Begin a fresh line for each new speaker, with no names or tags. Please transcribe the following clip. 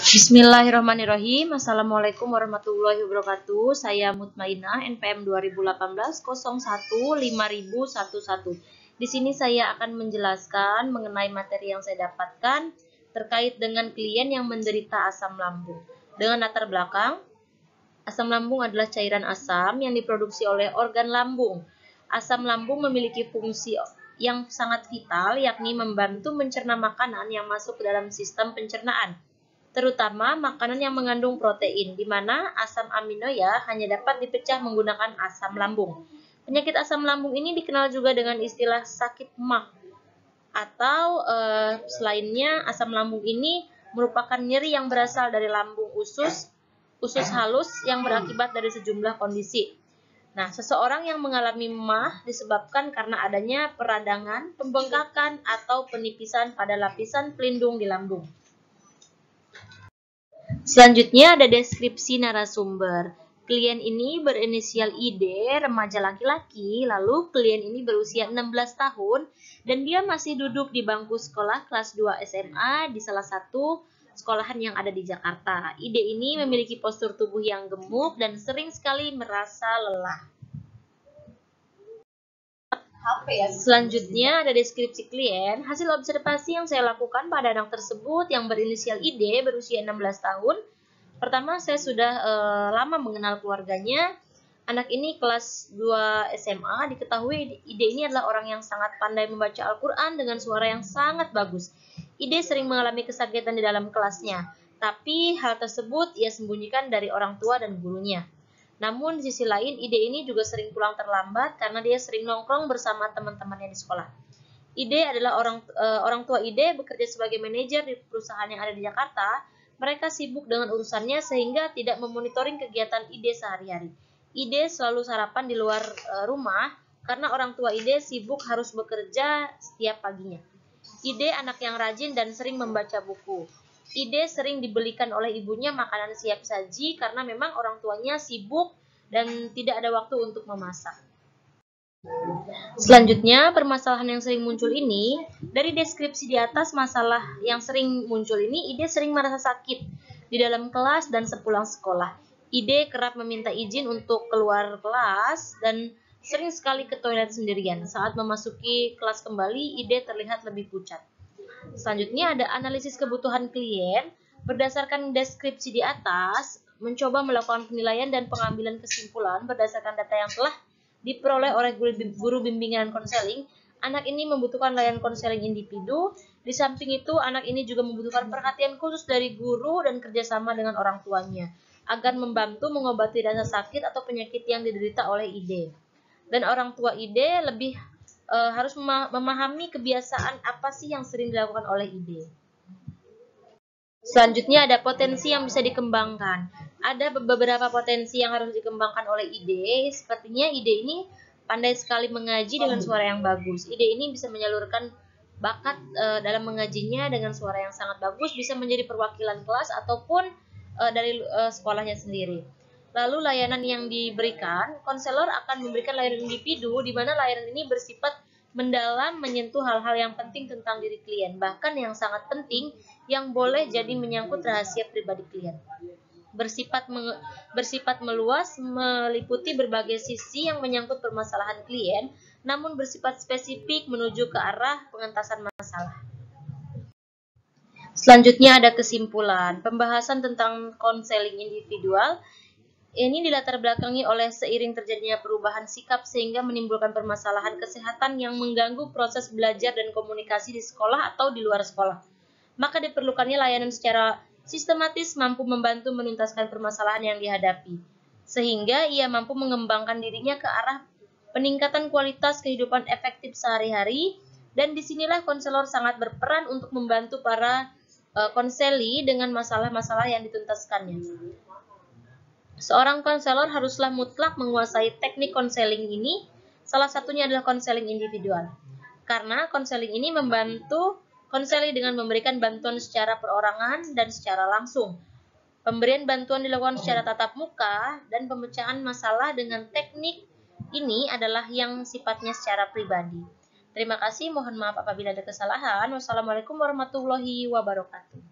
Bismillahirrahmanirrahim. Assalamualaikum warahmatullahi wabarakatuh. Saya Mutmainah, NPM 2018 01 5011. Di sini saya akan menjelaskan mengenai materi yang saya dapatkan terkait dengan klien yang menderita asam lambung. Dengan latar belakang, asam lambung adalah cairan asam yang diproduksi oleh organ lambung. Asam lambung memiliki fungsi yang sangat vital, yakni membantu mencerna makanan yang masuk ke dalam sistem pencernaan, terutama makanan yang mengandung protein, di mana asam amino hanya dapat dipecah menggunakan asam lambung. Penyakit asam lambung ini dikenal juga dengan istilah sakit MAH, atau selainnya asam lambung ini merupakan nyeri yang berasal dari lambung usus halus yang berakibat dari sejumlah kondisi. Nah, seseorang yang mengalami MAH disebabkan karena adanya peradangan, pembengkakan, atau penipisan pada lapisan pelindung di lambung. Selanjutnya ada deskripsi narasumber. Klien ini berinisial ID, remaja laki-laki, lalu klien ini berusia 16 tahun dan dia masih duduk di bangku sekolah kelas 2 SMA di salah satu sekolahan yang ada di Jakarta. ID ini memiliki postur tubuh yang gemuk dan sering sekali merasa lelah. Selanjutnya ada deskripsi klien. Hasil observasi yang saya lakukan pada anak tersebut yang berinisial ID berusia 16 tahun. Pertama, saya sudah lama mengenal keluarganya. Anak ini kelas 2 SMA, diketahui ID ini adalah orang yang sangat pandai membaca Al-Quran dengan suara yang sangat bagus. ID sering mengalami kesakitan di dalam kelasnya, tapi hal tersebut ia sembunyikan dari orang tua dan gurunya. Namun di sisi lain, ID ini juga sering pulang terlambat karena dia sering nongkrong bersama teman-temannya di sekolah. ID adalah orang tua ID bekerja sebagai manajer di perusahaan yang ada di Jakarta. Mereka sibuk dengan urusannya sehingga tidak memonitoring kegiatan ID sehari-hari. ID selalu sarapan di luar rumah karena orang tua ID sibuk harus bekerja setiap paginya. ID anak yang rajin dan sering membaca buku. ID sering dibelikan oleh ibunya makanan siap saji karena memang orang tuanya sibuk dan tidak ada waktu untuk memasak. Selanjutnya, permasalahan yang sering muncul ini, dari deskripsi di atas masalah yang sering muncul ini, ID sering merasa sakit di dalam kelas dan sepulang sekolah. ID kerap meminta izin untuk keluar kelas dan sering sekali ke toilet sendirian. Saat memasuki kelas kembali, ID terlihat lebih pucat. Selanjutnya ada analisis kebutuhan klien. Berdasarkan deskripsi di atas, mencoba melakukan penilaian dan pengambilan kesimpulan berdasarkan data yang telah diperoleh oleh guru bimbingan konseling. Anak ini membutuhkan layanan konseling individu. Di samping itu, anak ini juga membutuhkan perhatian khusus dari guru dan kerjasama dengan orang tuanya agar membantu mengobati rasa sakit atau penyakit yang diderita oleh ID. Dan orang tua ID lebih harus memahami kebiasaan apa sih yang sering dilakukan oleh ID. Selanjutnya ada potensi yang bisa dikembangkan. Ada beberapa potensi yang harus dikembangkan oleh ID. Sepertinya ID ini pandai sekali mengaji dengan suara yang bagus. ID ini bisa menyalurkan bakat dalam mengajinya dengan suara yang sangat bagus, bisa menjadi perwakilan kelas ataupun dari sekolahnya sendiri. Lalu layanan yang diberikan, konselor akan memberikan layanan individu, di mana layanan ini bersifat mendalam, menyentuh hal-hal yang penting tentang diri klien, bahkan yang sangat penting yang boleh jadi menyangkut rahasia pribadi klien. Bersifat meluas, meliputi berbagai sisi yang menyangkut permasalahan klien, namun bersifat spesifik menuju ke arah pengentasan masalah. Selanjutnya ada kesimpulan. Pembahasan tentang konseling individual ini dilatar belakangi oleh seiring terjadinya perubahan sikap sehingga menimbulkan permasalahan kesehatan yang mengganggu proses belajar dan komunikasi di sekolah atau di luar sekolah. Maka diperlukannya layanan secara sistematis mampu membantu menuntaskan permasalahan yang dihadapi, sehingga ia mampu mengembangkan dirinya ke arah peningkatan kualitas kehidupan efektif sehari-hari. Dan disinilah konselor sangat berperan untuk membantu para konseli dengan masalah-masalah yang dituntaskannya. Seorang konselor haruslah mutlak menguasai teknik konseling ini. Salah satunya adalah konseling individual. Karena konseling ini membantu konseli dengan memberikan bantuan secara perorangan dan secara langsung. Pemberian bantuan dilakukan secara tatap muka dan pemecahan masalah dengan teknik ini adalah yang sifatnya secara pribadi. Terima kasih, mohon maaf apabila ada kesalahan. Wassalamualaikum warahmatullahi wabarakatuh.